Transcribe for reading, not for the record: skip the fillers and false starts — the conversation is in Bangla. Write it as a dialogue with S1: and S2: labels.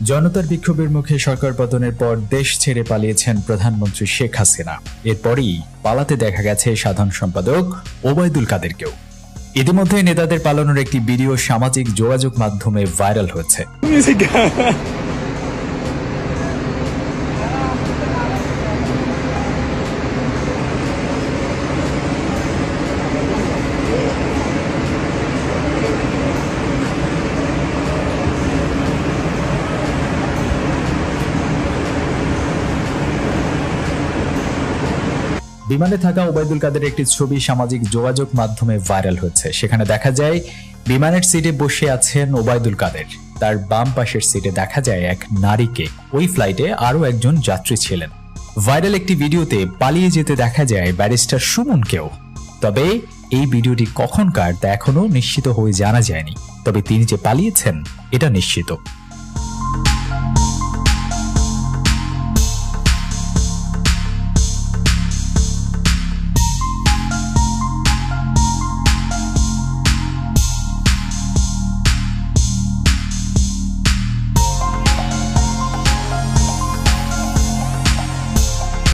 S1: জনতার বিক্ষোভের মুখে সরকার পতনের পর দেশ ছেড়ে পালিয়েছেন প্রধানমন্ত্রী শেখ হাসিনা। এরপরই পালাতে দেখা গেছে সাধারণ সম্পাদক ওবায়দুল কাদেরকেও। ইতিমধ্যে নেতাদের পালানোর একটি ভিডিও সামাজিক যোগাযোগ মাধ্যমে ভাইরাল হয়েছে। বিমানে থাকা ওবায়দুল কাদের একটি ছবি সামাজিক যোগাযোগ মাধ্যমে ভাইরাল হয়েছে। সেখানে দেখা যায় বিমানের সিটে বসে আছেন ওবায়দুল কাদের। তার বাম পাশের সিটে দেখা যায় এক নারীকে। ওই ফ্লাইটে আরো একজন যাত্রী ছিলেন। ভাইরাল একটি ভিডিওতে পালিয়ে যেতে দেখা যায় ব্যারিস্টার সুমনকেও। তবে এই ভিডিওটি কখনকার তা এখনো নিশ্চিত হয়ে জানা যায়নি। তবে তিনি যে পালিয়েছেন এটা নিশ্চিত।